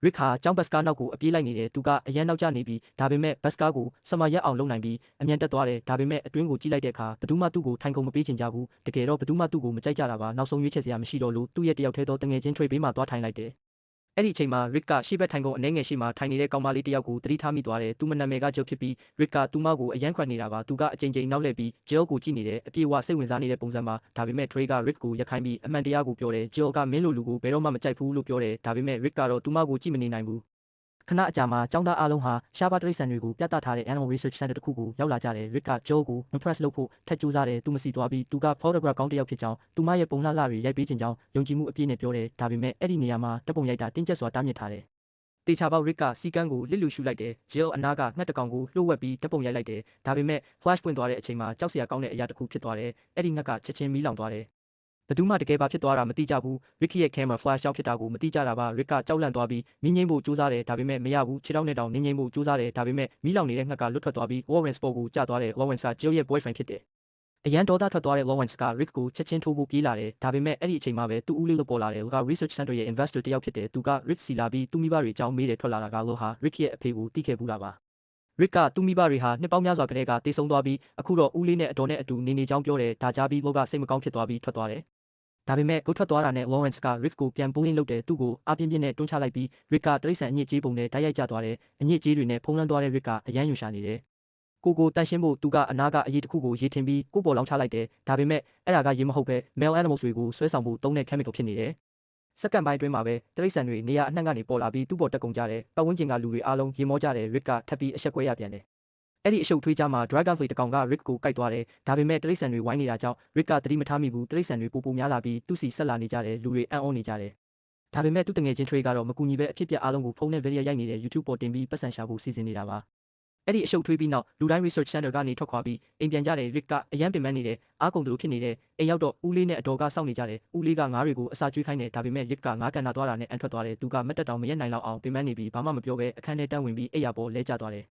Rick ဟာကျောင်းဘတ်စကားနောက်ကိုအပြေးလိုက်နေတယ်သူကအရန်နောက်ကျနေပြီးဒါပေမဲ့ဘတ်စကားကိုစမရက်အောင်လုပ်နိုင်ပြီးအမြန်တက်သွားတယ်ဒါပေမဲ့အတွင်းကိုကြည့်လိုက်တဲ့အခါဘယ်သူမှသူ့ကိုထိုင်ကုန်မပေးချင်ကြဘူးတကယ်တော့ဘယ်သူမှသူ့ကိုမကြိုက်ကြတာပါနောက်ဆုံးရွေးချယ်စရာမရှိတော့လို့သူ့ရဲ့တယောက်ထဲသောတငယ်ချင်း Trey ဘေးမှာသွားထိုင်လိုက်တယ်အဲ့ဒီအချိန်မှာ Rick ကရှေ့ဘက်ထိုင်ကုန်အနေငယ်ရှိမှထိုင်နေတဲ့ကောင်မလေးတယောက်ကိုသတိထားမိသွားတယ်သူမနာမည်က Jill ဖြစ်ပြီး Rick ကသူမကိုအရန်ခွက်နေတာပါသူကအချိန်နောက်လှည့်ပြီး Jill ကိုကြည့်နေတယ်အပြေအဝစိတ်ဝင်စားနေတဲ့ပုံစံမှာဒါပေမဲ့ Trey က Rick ကိုရက်ခိုင်းပြီးအမှန်တရားကိုပြောတယ် Jill ကမင်းလိုလူကိုဘယ်တော့မှမကြိုက်ဘူးလို့ပြောတယ်ဒါပေမဲ့ Rick ကတော့သူမကိုကြည့်မနေနိုင်ဘူးခဏအကြာမှာကျောင်းသားအားလုံးဟာရှားပါးတိရစ္ဆာန်တွေကိုပြသထားတဲ့ Animal Research Center တစ်ခုကိုရောက်လာကြတယ် Rick က Joel ကို impress လုပ်ဖို့ထက်ကြိုးစားတယ်သူမစီသွားပြီးသူက photograph ကောင်းတစ်ယောက်ဖြစ်ကြောင်းသူမရဲ့ပုံလှတွေရိုက်ပေးခြင်းကြောင့်ယုံကြည်မှုအပြည့်နဲ့ပြောတယ်ဒါပေမဲ့အဲ့ဒီနေရာမှာတပ်ပုံရိုက်တာတင်းကျပ်စွာတားမြစ်ထားတယ်တေချာပေါက် Rick ကစီကန်းကိုလစ်လူရှူလိုက်တယ် Jill အနားကငှက်တကောင်ကိုလှုပ်ဝက်ပြီးတပ်ပုံရိုက်လိုက်တယ်ဒါပေမဲ့ flash ပွင့်သွားတဲ့အချိန်မှာကြောက်စရာကောင်းတဲ့အရာတစ်ခုဖြစ်သွားတယ်အဲ့ဒီငှက်ကချက်ချင်းမီးလောင်သွားတယ်ဘယ်သူမှတကယ်ဘာဖြစ်သွားတာမသိကြဘူး Rick ရဲ့ camera flash ကြောင့်ဖြစ်တာကိုမသိကြတာပါ Rick ကကြောက်လန့်သွားပြီးမီးငိမ့်ဖို့ကြိုးစားတယ်ဒါပေမဲ့မရဘူးခြေထောက်နဲ့တောင်နင်းငိမ့်ဖို့ကြိုးစားတယ်ဒါပေမဲ့မီးလောင်နေတဲ့ငှက်ကလွတ်ထွက်သွားပြီး Lawrence ပေါ်ကိုကျသွားတယ် Lawrence က Jill ရဲ့ boyfriend ဖြစ်တယ်အရန်ဒေါသထွက်သွားတဲ့ Lawrence က Rick ကိုချက်ချင်းထိုးဖို့ပြေးလာတယ်ဒါပေမဲ့အဲ့ဒီအချိန်မှာပဲသူ့ဦးလေးလို့ပေါ်လာတယ်က Research Center ရဲ့ investor တယောက်ဖြစ်တယ်သူက Rick စီလာပြီးသူ့မိဘတွေအကြောင်းမေးတယ်ထွက်လာတာကလို့ဟာ Rick ရဲ့အဖေကိုသိခဲ့ဘူးတာပါ Rick ကသူ့မိဘတွေဟာနှစ်ပေါင်းများစွာကတည်းကတေဆုံးသွားပြီးအခုတော့ဦးလေးနဲ့အတော်နဲ့အတူနေကြောင်းပြောတယ်ဒါကြားပြီးလောကစိတ်မကောင်းဖြစ်သွားပြီးထွက်သွားတယ်ဒါပေမဲ့ကိုထွက်သွားတာနဲ့ Lawrence က Rick ကိုပြန် bullying လုပ်တယ်သူ့ကိုအပြင်းပြင်းနဲ့တွန်းချလိုက်ပြီး Rick ကတရိတ်ဆန်အညစ်ကြေးပုံနဲ့တိုက်ရိုက်ကျသွားတယ်အညစ်ကြေးတွေနဲ့ဖုံးလွှမ်းသွားတဲ့ Rick ကအရန်ယူရှာနေတယ်ကိုတန့်ရှင်းဖို့သူကအနာကအရေးတစ်ခုကိုရေထင်ပြီးကိုပေါ်လောင်ချလိုက်တယ်ဒါပေမဲ့အဲ့ဒါကရေမဟုတ်ပဲ male animals တွေကိုဆွဲဆောင်ဖို့သုံးတဲ့ chemical ဖြစ်နေတယ်စက္ကန့်ပိုင်းအတွင်းမှာပဲတရိတ်ဆန်တွေနေရာအနှံ့ကနေပေါ်လာပြီးသူ့ပေါ်တက်ကုန်ကြတယ်ပတ်ဝန်းကျင်ကလူတွေအားလုံးရေမောကြတယ် Rick ကထပ်ပြီးအဆက်ကွဲရပြန်တယ်အဲ့ဒီအရှုပ်ထွေးကြမှာ Dragonfly တကောင်က Rick ကိုကိုက်သွားတယ်ဒါပေမဲ့တရိတ်ဆန်တွေဝိုင်းနေတာကြောင့် Rick ကသတိမထားမိဘူးတရိတ်ဆန်တွေပိုများလာပြီးသူ့စီဆက်လာနေကြတယ်လူတွေအံ့ဩနေကြတယ်ဒါပေမဲ့သူ့တငယ်ချင်း Trey ကတော့မကူညီပဲအဖြစ်ပြအားလုံးကိုဖုန်းနဲ့ video ရိုက်နေတဲ့ YouTube ပေါ်တင်ပြီးပတ်စံရှာဖို့စီစဉ်နေတာပါအဲ့ဒီအရှုပ်ထွေးပြီးနောက်လူတိုင်း research center ကနေထွက်ခွာပြီးအိမ်ပြန်ကြတယ် Rick ကအရန်ပင်ပန်းနေတယ်အားကုန်တယ်လို့ဖြစ်နေတယ်အိမ်ရောက်တော့ဦးလေးနဲ့အတော်ကစောင့်နေကြတယ်ဦးလေးကငါးတွေကိုအစာကျွေးခိုင်းတယ်ဒါပေမဲ့ Rick ကငါးကန်နာသွားတာနဲ့အန်ထွက်သွားတယ်သူကမက်တက်တောင်မရက်နိုင်လောက်အောင်ပင်ပန်းနေပြီးဘာမှမပြောဘဲအခန်းထဲတန်းဝင်ပြီးအိပ်ရာပေါ်လဲကျသွားတယ်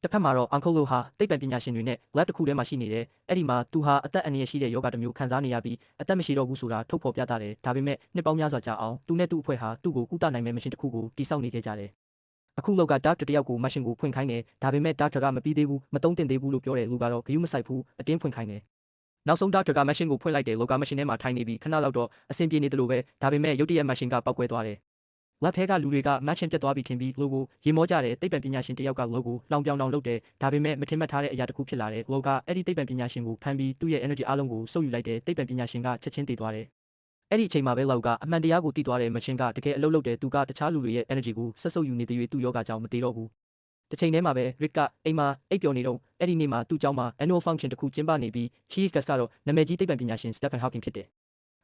တစ်ဖက်မှာတော့ Uncle Lo ဟာသိပ္ပံပညာရှင်တွေနဲ့ lab တစ်ခုထဲမှာရှိနေတယ်အဲ့ဒီမှာသူဟာအသက်အန္တရာယ်ရှိတဲ့ယောဂတစ်မျိုးခံစားနေရပြီးအသက်မရှိတော့ဘူးဆိုတာထုတ်ဖော်ပြသတယ်ဒါပေမဲ့နှစ်ပေါင်းများစွာကြာအောင်သူနဲ့သူ့အဖွဲ့ဟာသူ့ကိုကုသနိုင်မဲ့မရှင်တစ်ခုကိုတည်ဆောက်နေခဲ့ကြတယ်အခုလောက်က doctor တယောက်ကို machine ကိုဖွင့်ခိုင်းတယ်ဒါပေမဲ့ doctor ကမပြီးသေးဘူးမသုံးသင့်သေးဘူးလို့ပြောတယ်လူကတော့ဂရုမစိုက်ဘူးအတင်းဖွင့်ခိုင်းတယ်နောက်ဆုံး doctor က machine ကိုဖွင့်လိုက်တယ်လောက machine ထဲမှာထိုင်နေပြီးခဏလောက်တော့အဆင်ပြေနေတယ်လို့ပဲဒါပေမဲ့ရုတ်တရက် machine ကပောက်ကွဲသွားတယ်lab ထဲကလူတွေက matching ပြတ်သွားပြီထင်ပြီး logo ရေမောကြတယ်သိပ္ပံပညာရှင်တယောက်က logo လောင်ပြောင်တောင်လုပ်တယ်ဒါပေမဲ့မထင်မှတ်ထားတဲ့အရာတစ်ခုဖြစ်လာတယ် logo ကအဲ့ဒီသိပ္ပံပညာရှင်ကိုဖမ်းပြီးသူ့ရဲ့ energy အားလုံးကိုစုပ်ယူလိုက်တယ်သိပ္ပံပညာရှင်ကချက်ချင်းတည်သွားတယ်အဲ့ဒီအချိန်မှာပဲ logo ကအမှန်တရားကိုသိသွားတဲ့ machine ကတကယ်အလုပ်လုပ်တယ်သူကတခြားလူတွေရဲ့ energy ကိုဆက်စုပ်ယူနေတဲ့၍သူ့ယောဂကြောင့်မတည်တော့ဘူးတစ်ချိန်တည်းမှာပဲ Rick ကအိမ်မှာအိပ်ပျော်နေတော့အဲ့ဒီနေ့မှာသူ့ကျောင်းမှာ annual function တစ်ခုကျင်းပနေပြီး chief guest ကတော့နာမည်ကြီးသိပ္ပံပညာရှင် Stephen Hawking ဖြစ်တယ်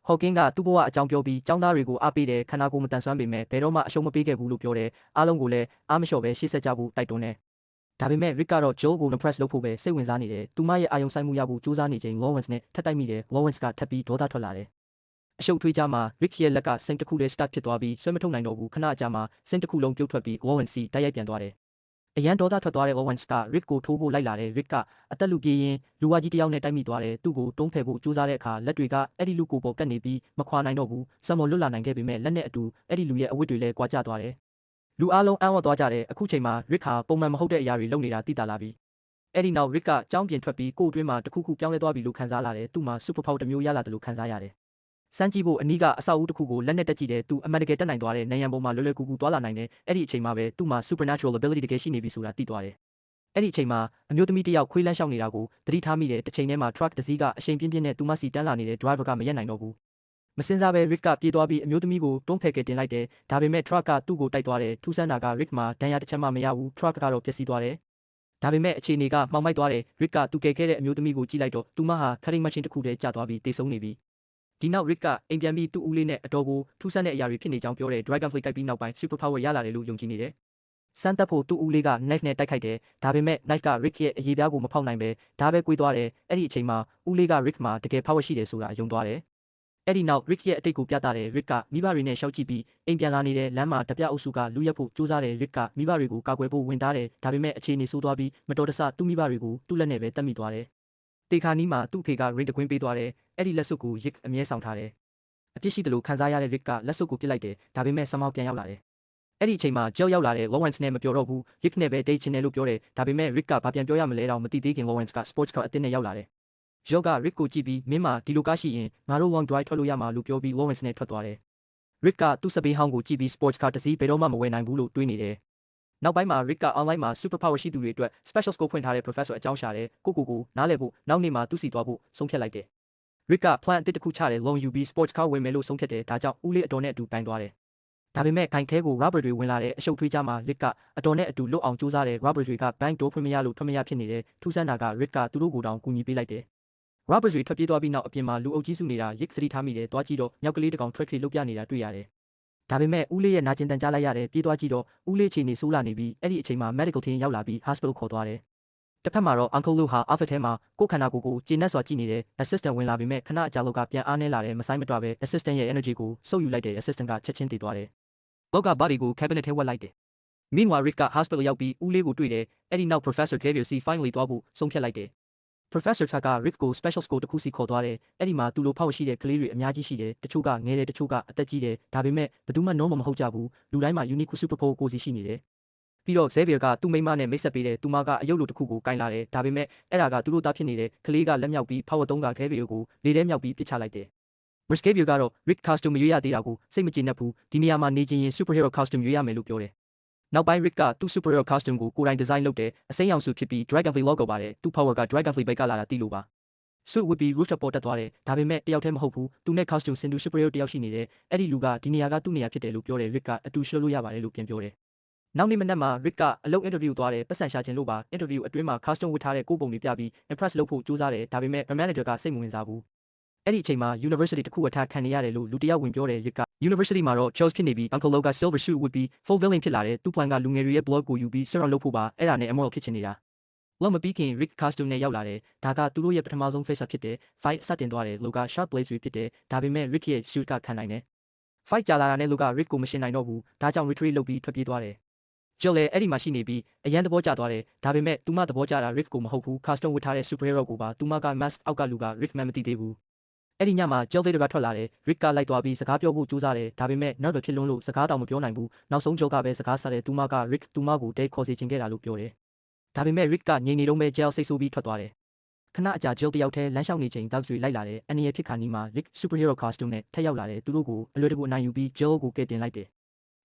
Hawking ကသူ့ဘဝအကြောင်းပြောပြီးကျောင်းသားတွေကိုအားပေးတယ်ခန္ဓာကိုယ်မတန်ဆွမ်းပေမဲ့ဘယ်တော့မှအရှုံးမပေးခဲ့ဘူးလို့ပြောတယ်အားလုံးကိုလည်းအားမလျှော့ပဲရှေ့ဆက်ကြဖို့တိုက်တွန်းတယ်ဒါပေမဲ့ Rick ကတော့ Joel ကို impress လုပ်ဖို့ပဲစိတ်ဝင်စားနေတယ်သူမရဲ့အာယုံဆိုင်မှုရဖို့ကြိုးစားနေချိန် Lawrence နဲ့ထပ်တိုက်မိတယ် Lawrence ကထပ်ပြီးဒေါသထွက်လာတယ်အရှုပ်ထွေးကြမှာ Rick ရဲ့လက်ကစိတ်တစ်ခုလေး start ဖြစ်သွားပြီးဆွဲမထုတ်နိုင်တော့ဘူးခဏအကြာမှာစိတ်တစ်ခုလုံးပြုတ်ထွက်ပြီး Lawrence စီတိုက်ရိုက်ပြန်သွားတယ်အရန်ဒေါသထွက်သွားတဲ့ Lawrence က Rick ကိုထိုးဖို့လိုက်လာတယ် Rick ကအသက်လူပြေးရင်လူဝါကြီးတယောက်နဲ့တိုက်မိသွားတယ်သူ့ကိုတွန်းဖယ်ဖို့ကြိုးစားတဲ့အခါလက်တွေကအဲ့ဒီလူကိုပေါ်ကတ်နေပြီးမခွာနိုင်တော့ဘူးစံမော်လွတ်လာနိုင်ခဲ့ပေမဲ့လက်နဲ့အတူအဲ့ဒီလူရဲ့အဝတ်တွေလည်းကွာကျသွားတယ်လူအားလုံးအံ့ဩသွားကြတယ်အခုချိန်မှာ Rick ဟာပုံမှန်မဟုတ်တဲ့အရာတွေလုပ်နေတာသိတာလာပြီအဲ့ဒီနောက် Rick ကကြောင်းပြင်ထွက်ပြီးကိုယ်အတွင်းမှာတစ်ခုခုပြောင်းလဲသွားပြီလို့ခံစားလာတယ်သူ့မှာ super power တစ်မျိုးရလာတယ်လို့ခံစားရတယ်စမ်းကြည့်ဖို့အနီးကအဆောက်အဦတစ်ခုကိုလက်နဲ့တက်ကြည့်တယ်သူအမှန်တကယ်တက်နိုင်သွားတယ်နံရံပေါ်မှာလွယ်လွယ်ကူကူသွားလာနိုင်တယ်အဲ့ဒီအချိန်မှာပဲသူ့မှာ supernatural ability တကယ်ရှိနေပြီဆိုတာသိသွားတယ်အဲ့ဒီအချိန်မှာအမျိုးသမီးတစ်ယောက်ခွေးလန်းလျှောက်နေတာကိုသတိထားမိတယ်တစ်ချိန်တည်းမှာ truck တစ်စီးကအရှိန်ပြင်းပြင်းနဲ့သူမစီတန်းလာနေတဲ့ driver ကမရက်နိုင်တော့ဘူးမစင်စားပဲ Rick ကပြေးသွားပြီးအမျိုးသမီးကိုတွန်းဖယ်ကယ်တင်လိုက်တယ်ဒါပေမဲ့ truck ကသူ့ကိုတိုက်သွားတယ်ထူးဆန်းတာက Rick မှာဒဏ်ရာတစ်ချက်မှမရဘူး truck ကတော့ပျက်စီးသွားတယ်ဒါပေမဲ့အခြေအနေကမှောင်မိုက်သွားတယ် Rick ကသူကယ်ခဲ့တဲ့အမျိုးသမီးကိုကြည့်လိုက်တော့သူမဟာ cutting machine တစ်ခုတည်းကျသွားပြီးတေဆုံးနေပြီဒီနောက် Rick ကအိမ်ပြန်ပြီးသူ့ဦးလေးနဲ့အတော်ကိုထူးဆန်းတဲ့အရာတွေဖြစ်နေကြောင်းပြောတယ် Dragonfly ကိုက်ပြီးနောက်ပိုင်း super power ရလာတယ်လို့ယုံကြည်နေတယ်စမ်းသက်ဖို့သူ့ဦးလေးက knife နဲ့တိုက်ခိုက်တယ်ဒါပေမဲ့ knife က Rick ရဲ့အရေးပြားကိုမဖောက်နိုင်ပဲဒါပဲကွေးသွားတယ်အဲ့ဒီအချိန်မှာဦးလေးက Rick မှာတကယ် power ရှိတယ်ဆိုတာယုံသွားတယ်အဲ့ဒီနောက် Rick ရဲ့အတိတ်ကိုပြသတယ် Rick ကမိဘတွေနဲ့ရှောက်ကြည့်ပြီးအိမ်ပြန်လာနေတဲ့လမ်းမှာတပြအုပ်စုကလူရက်ဖို့ကြိုးစားတယ် Rick ကမိဘတွေကိုကာကွယ်ဖို့ဝင်တားတယ်ဒါပေမဲ့အခြေအနေဆိုးသွားပြီးမတော်တဆသူ့မိဘတွေကိုသူ့လက်နဲ့ပဲတတ်မိသွားတယ်တေခါနီးမှာသူ့ဖေက ring တကွင်းပေးသွားတယ်အဲ့ဒီလက်စွပ်ကို Rick အမြဲဆောင်ထားတယ်အပြစ်ရှိတယ်လို့ခံစားရတဲ့ Rick ကလက်စွပ်ကိုပစ်လိုက်တယ်ဒါပေမဲ့ somehow ပြန်ရောက်လာတယ် အဲ့ဒီအချိန်မှာ Jill ရောက်လာတဲ့ Lawrence နဲ့မပြောတော့ဘူး Rick နဲ့ပဲ date ချင်တယ်လို့ပြောတယ်ဒါပေမဲ့ Rick ကဘာပြန်ပြောရမလဲတော့မသိသေးခင် Lawrence က sports car အသစ်နဲ့ရောက်လာတယ် Jill က Rick ကိုကြည့်ပြီးမင်းမှာဒီလိုကားရှိရင်ငါတို့ long drive ထွက်လို့ရမှာလို့ပြောပြီး Lawrence နဲ့ထွက်သွားတယ် Rick ကသူ့စပေးဟောင်းကိုကြည့်ပြီး sports car တစ်စီးဘယ်တော့မှမဝယ်နိုင်ဘူးလို့တွေးနေတယ်နောက်ပိုင်းမှာ Rick က online မှာ super power ရှိသူတွေအတွက် special scope ဖွင့်ထားတဲ့ professor အကြောင်းရှာတယ်ကိုနားလည်ဖို့နောက်နေ့မှာသူ့စီသွားဖို့ဆုံးဖြတ်လိုက်တယ် Rick က plan အသစ်တစ်ခုချတယ် loan UB sports car ဝင်မယ်လို့ဆုံးဖြတ်တယ်ဒါကြောင့်ဦးလေးအတော်နဲ့အတူတိုင်သွားတယ်ဒါပေမဲ့ဂိုင်ထဲကို robber တွေဝင်လာတဲ့အရှုပ်ထွေးကြမှာ Rick ကအတော်နဲ့အတူလွတ်အောင်ကြိုးစားတယ် robber တွေက bank door ဖွင့်မရလို့ထွက်မရဖြစ်နေတယ်ထူးဆန်းတာက Rick ကသူတို့ကိုတောင်ကူညီပေးလိုက်တယ် robber တွေထွက်ပြေးသွားပြီးနောက်အပြင်မှာလူအုပ်ကြီးစုနေတာ Rick သတိထားမိတယ်တွားကြည့်တော့မြောက်ကလေးတစ်ကောင် track လေးလုတ်ပြနေတာတွေ့ရတယ်ဒါပေမဲ့ဦးလေးရဲ့နာကျင်တန်ကြားလိုက်ရတယ်ပြေးသွားကြည့်တော့ဦးလေးအခြေအနေဆိုးလာနေပြီးအဲ့ဒီအချိန်မှာ medical team ရောက်လာပြီး hospital ခေါ်သွားတယ်တစ်ဖက်မှာတော့ Uncle Lou ဟာ office ထဲမှာကိုယ်ခန္ဓာကိုယ်ကိုကျေနပ်စွာကြည့်နေတဲ့ assistant ဝင်လာပြီးမဲ့ခဏအကြာလောက်ကပြန်အားနည်းလာတယ်မဆိုင်မတွပဲ assistant ရဲ့ energy ကိုစုပ်ယူလိုက်တဲ့ assistant ကချက်ချင်းတည်သွားတယ်လောက body ကို cabinet ထဲဝက်လိုက်တယ် meanwhile Rick က hospital ရောက်ပြီးဦးလေးကိုတွေ့တယ်အဲ့ဒီနောက် professor Xavier C finally သွားဖို့ဆုံးဖြတ်လိုက်တယ်Professor Tuck က Rick ကို special school တစ်ခုစီခေါ်သွားတယ်အဲ့ဒီမှာသူ့လိုဖောက်ရှိတဲ့ကလေးတွေအများကြီးရှိတယ်တချို့ကငယ်တယ်တချို့ကအသက်ကြီးတယ်ဒါပေမဲ့ဘယ်သူမှ normal မဟုတ်ကြဘူးလူတိုင်းမှာ unique super power ကိုစီရှိနေတယ်ပြီးတော့ Xavier ကသူ့မိန်းမနဲ့မိတ်ဆက်ပေးတယ်သူမကအယုတ်လိုတစ်ခုကိုကင်လာတယ်ဒါပေမဲ့အဲ့ဒါကသူတို့သားဖြစ်နေတဲ့ကလေးကလက်မြောက်ပြီး power 3က Xavier ကိုလေထဲမြောက်ပြီးပစ်ချလိုက်တယ် Xavier ကတော့ Rick costume မရွေးရသေးတာကိုစိတ်မကျေနပ်ဘူးဒီနေရာမှာနေချင်ရင် superhero costume ရွေးရမယ်လို့ပြောတယ်နောက်ပိုင်း Rick ကသူ့ superhero costume ကိုကိုယ်တိုင် design လုပ်တယ်အစိမ်းရောင်စုဖြစ်ပြီး Dragonfly logo ပါတယ်သူ့ power က Dragonfly ဘက်ကလာတာသိလို့ပါsuit ဝတ်ပြီး rooftop ပေါ်တက်သွားတယ်ဒါပေမဲ့တယောက်တည်းမဟုတ်ဘူးသူနဲ့ costume ဆင်တူ superhero တယောက်ရှိနေတယ်အဲ့ဒီလူကဒီနေရာကသူ့နေရာဖြစ်တယ်လို့ပြောတယ် Rick ကအတူရှလို့ရပါတယ်လို့ပြန်ပြောတယ်နောက်နေ့မနက်မှာ Rick ကအလုပ် interview သွားတယ်ပတ်စံရှာချင်လို့ပါ interview အတွင်းမှာ costume ဝတ်ထားတဲ့ကိုယ်ပုံတွေပြပြီး impress လုပ်ဖို့ကြိုးစားတယ်ဒါပေမဲ့ manager ကစိတ်မဝင်စားဘူးအဲ့ဒီအချိန်မှာ university တစ်ခုအထားခံနေရတယ်လို့လူတစ်ယောက်ဝင်ပြောတယ် Rick က university မှာတော့ Charles ဖြစ်နေပြီး Uncle Lo က silver suit ဝတ်ပြီး full villain ဖြစ်လာတယ်သူ့ plan ကလူငယ်တွေရဲ့ blog ကိုယူပြီး surround လုပ်ဖို့ပါအဲ့ဒါနဲ့ immoral ဖြစ်ချင်နေတာလောက်မပြီးခင် Rick costume နဲ့ရောက်လာတယ်ဒါကသူတို့ရဲ့ပထမဆုံး face up ဖြစ်တယ် fight စတင်သွားတယ်လူက sharp blades တွေဖြစ်တယ်ဒါပေမဲ့ Rick ရဲ့ suit ကခံနိုင်တယ် fight ကြာလာတာနဲ့လူက Rick ကိုမရှင်းနိုင်တော့ဘူးဒါကြောင့် retreat လုပ်ပြီးထွက်ပြေးသွားတယ် Jill လည်းအဲ့ဒီမှာရှိနေပြီးအရန်သဘောကျသွားတယ်ဒါပေမဲ့သူမသဘောကျတာ Rick ကိုမဟုတ်ဘူး costume ဝတ်ထားတဲ့ superhero ကိုပါသူမက mask အောက်ကလူက Rick မှမသိသေးဘူးအဲ့ဒီညမှာ Jill တွေကထွက်လာတယ် Rick ကလိုက်သွားပြီးစကားပြောဖို့ကြိုးစားတယ်ဒါပေမဲ့ nervous ဖြစ်လွန်းလို့စကားတောင်မပြောနိုင်ဘူးနောက်ဆုံး Jill ကပဲစကားဆက်တယ်သူမက Rick သူမကို date ခေါ်စေချင်ခဲ့တာလို့ပြောတယ်ဒါပေမဲ့ Rick ကငြိမ်နေတော့မဲ့ Jill စိတ်ဆိုးပြီးထွက်သွားတယ်ခဏအကြာ Jill တယောက်တည်းလမ်းလျှောက်နေချိန်တောက်တွေလိုက်လာတယ်အန်နီရဲ့ဖြစ်ခါနီးမှာ Rick superhero costume နဲ့ထက်ရောက်လာတယ်သူတို့ကိုအလွယ်တကူအနိုင်ယူပြီး Jill ကိုကယ်တင်လိုက်တယ်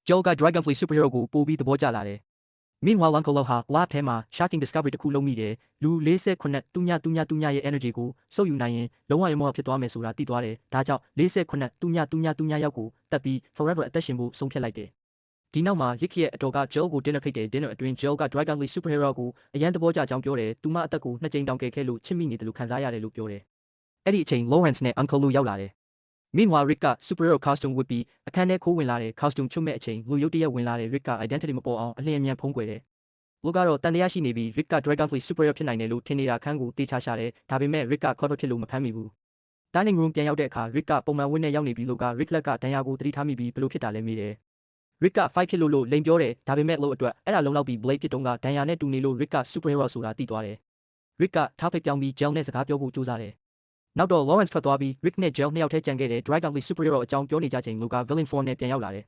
Jill က Dragonfly superhero ကိုပို့ပြီးသဘောကျလာတယ် Meanwhile Uncle Lo ဟာ lab ထဲမှာ shocking discovery တစ်ခုလုပ်မိတယ်လူ48သူညရဲ့ energy ကိုစုပ်ယူနိုင်ရင်လုံးဝ immortal ဖြစ်သွားမယ်ဆိုတာသိသွားတယ်ဒါကြောင့်48သူညရောက်ကိုတက်ပြီး forever အသက်ရှင်ဖို့ဆုံးဖြတ်လိုက်တယ်ဒီနောက်မှာ Rick ရဲ့အတော်က Jill ကို dinner ဖိတ်တယ် dinner အတွင်း Jill က Dragonfly superhero ကိုအရန်သဘောကျကြောင်းပြောတယ်သူမအသက်ကို2ကြိမ်တောင်ကယ်ခဲ့လို့ချစ်မိနေတယ်လို့ခံစားရတယ်လို့ပြောတယ်အဲ့ဒီအချိန် Lawrence နဲ့ Uncle Lou ရောက်လာတယ် Meanwhile Rick က superhero costume ဝတ်ပြီးအခန်းထဲခိုးဝင်လာတဲ့ costume ချွတ်မဲ့အချိန်လူရုပ်တရက်ဝင်လာတဲ့ Rick က identity မပေါ်အောင်အလျင်အမြန်ဖုံးကွယ်တယ်လူကတော့တန်တရားရှိနေပြီး Rick က Dragonfly superhero ဖြစ်နိုင်တယ်လို့ထင်နေတာခန်းကိုတေချာရှာတယ်ဒါပေမဲ့ Rick က clever ဖြစ်လို့မဖမ်းမိဘူး dining room ပြန်ရောက်တဲ့အခါ Rick ကပုံမှန်ဝတ်နဲ့ရောက်နေပြီးလူက Rick လက်ကဒဏ်ရာကိုသတိထားမိပြီးဘယ်လိုဖြစ်တာလဲမေးတယ် Rick က fight ဖြစ်လို့လိန်ပြောတယ်ဒါပေမဲ့လို့အတွက်အဲ့ဒါလုံးလောက်ပြီး blade ဖြစ်တုန်းကဒဏ်ရာနဲ့တူနေလို့ Rick က superhero ဆိုတာသိသွားတယ် Rick ကထားဖိတ်ပြောင်းပြီး Jill နဲ့စကားပြောဖို့ကြိုးစားတယ်နောက်တော့ Lawrence ထွက်သွားပြီး Rick နဲ့ Jill နှစ်ယောက်တည်းကြံခဲ့တဲ့ Dragonfly superhero အကြောင်းပြောနေကြချိန်လူက villain form နဲ့ပြန်ရောက်လာတယ်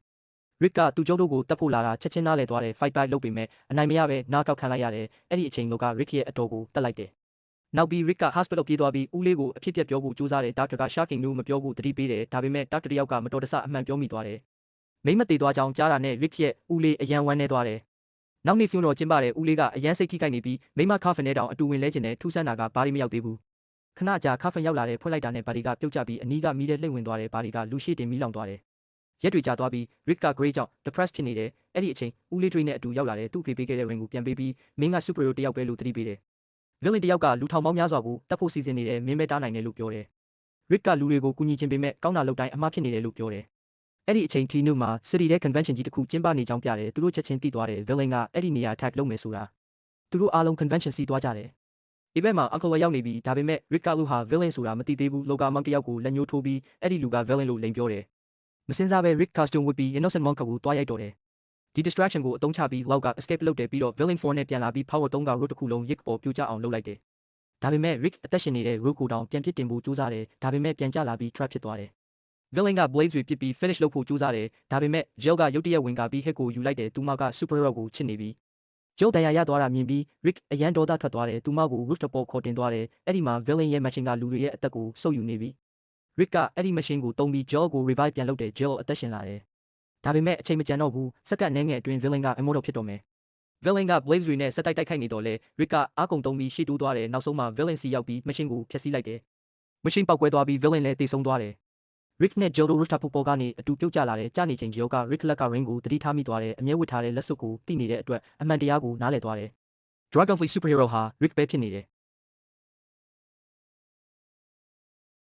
Rick ကသူ့ကျုပ်တို့ကိုတတ်ဖို့လာတာချက်ချင်းနားလဲသွားတယ် fight back လုပ်ပေမဲ့အနိုင်မရပဲနားကောက်ခံလိုက်ရတယ်အဲ့ဒီအချိန်လူက Rick ရဲ့အတော်ကိုတတ်လိုက်တယ်နောက်ပြီး Rick က hospital ပြေးသွားပြီးဦးလေးကိုအဖြစ်ပြက်ပြောဖို့ကြိုးစားတယ် doctor က shocking news မပြောဖို့တတိပေးတယ်ဒါပေမဲ့ doctor တယောက်ကမတော်တဆအမှန်ပြောမိသွားတယ်မိမသေးသွားကြောင်းကြားတာနဲ့ Rick ရဲ့ဦးလေးအရန်ဝမ်းနေသွားတယ်နောက်နေ့ funeral ကျင်းပတယ်ဦးလေးကအရန်စိတ်ထိခိုက်နေပြီးမိမ coffin နဲ့တောင်အတူဝင်လဲကျင်တယ်ထူးဆန်းတာကဘာမှမရောက်သေးဘူးခဏကြာ coffin ရောက်လာတယ်ဖွင့်လိုက်တာနဲ့ဘာဒီကပြုတ်ကျပြီးအနီးကမီးတဲ့လှိမ့်ဝင်သွားတယ်ဘာဒီကလူရှိတင်မီးလောင်သွားတယ်ရက်တွေကြာသွားပြီး Rick က Grey ကြောင့် depressed ဖြစ်နေတယ်အဲ့ဒီအချိန်ဦးလေး Tree နဲ့အတူရောက်လာတယ်သူ့ဖေပေးခဲ့တဲ့ ring ကိုပြန်ပေးပြီးမင်းက superhero တယောက်ပဲလို့သတိပေးတယ် villain တယောက်ကလူထောင်ပေါင်းများစွာကိုတတ်ဖို့စီစဉ်နေတယ်မင်းပဲတားနိုင်တယ်လို့ပြောတယ် Rick ကလူတွေကိုကူညီခြင်းပေမဲ့ကောင်းတာလုပ်တိုင်းအမှားဖြစ်နေတယ်လို့ပြောတယ်အဲ့ဒီအချိန် T-New မှာ city ထဲ convention ကြီးတစ်ခုကျင်းပနေကြောင်းပြတယ်သူတို့ချက်ချင်းသိသွားတယ် villain ကအဲ့ဒီနေရာ attack လုပ်မယ်ဆိုတာသူတို့အားလုံး convention စီသွားကြတယ်event မှာ Uncle ရောက်နေပြီဒါပေမဲ့ Rick ကလူဟာ villain ဆိုတာမသိသေးဘူးလောကမောင်တယောက်ကိုလက်ညှိုးထိုးပြီးအဲ့ဒီလူက villain လို့လိန်ပြောတယ်မစင်စားပဲ Rick costume ဝတ်ပြီး innocent monk ကိုတွားရိုက်တော့တယ်ဒီ distraction ကိုအသုံးချပြီးလောက်က escape လုပ်တယ်ပြီးတော့ villain form နဲ့ပြန်လာပြီး power 3က road တစ်ခုလုံး Rick ပေါ်ပြိုကျအောင်လုပ်လိုက်တယ်ဒါပေမဲ့ Rick အသက်ရှင်နေတဲ့ road ကိုတောင်ပြန်ပစ်တင်ဖို့ကြိုးစားတယ်ဒါပေမဲ့ပြန်ကျလာပြီး trap ဖြစ်သွားတယ် villain က blades တွေပစ်ပြီး finish လုပ်ဖို့ကြိုးစားတယ်ဒါပေမဲ့ Jill ကရုတ်တရက်ဝင်ကာပြီး hit ကိုယူလိုက်တယ်သူမက superhero ကိုချစ်နေပြီ Jill တန်ရာရသွားတာမြင်ပြီး Rick အရန်ဒေါသထွက်သွားတယ်သူမကို roof တပေါ်ခေါ်တင်သွားတယ်အဲ့ဒီမှာ villain ရဲ့ machine ကလူတွေရဲ့အသက်ကိုစုပ်ယူနေပြီ Rick ကအဲ့ဒီ machine ကိုတုံးပြီး Jill ကို revive ပြန်လုပ်တယ် Jill အသက်ရှင်လာတယ်ဒါပေမဲ့အချိန်မကျန်တော့ဘူးစက္ကန့်အနည်းငယ်အတွင်း villain က immortal ဖြစ်တော့မယ် villain က blades တွေနဲ့ဆက်တိုက်ခိုက်နေတော့လဲ Rick ကအားကုန်တုံးပြီးရှေ့တိုးသွားတယ်နောက်ဆုံးမှာ villain စီရောက်ပြီး machine ကိုဖျက်ဆီးလိုက်တယ် machine ပေါက်ကွဲသွားပြီး villain လည်းတေဆုံးသွားတယ် Rick နဲ့ Jill တို့ rooftop ပေါ်ကနေအတူပြုတ်ကျလာတယ်ကြာနေချိန် Jill က Rick လက်က ring ကိုတတိထားမိသွားတယ်အမြဲဝတ်ထားတဲ့လက်စွပ်ကိုတိနေတဲ့အတွက်အမှန်တရားကိုနားလည်သွားတယ် Dragonfly superhero ဟာ Rick ပဲဖြစ်နေတယ်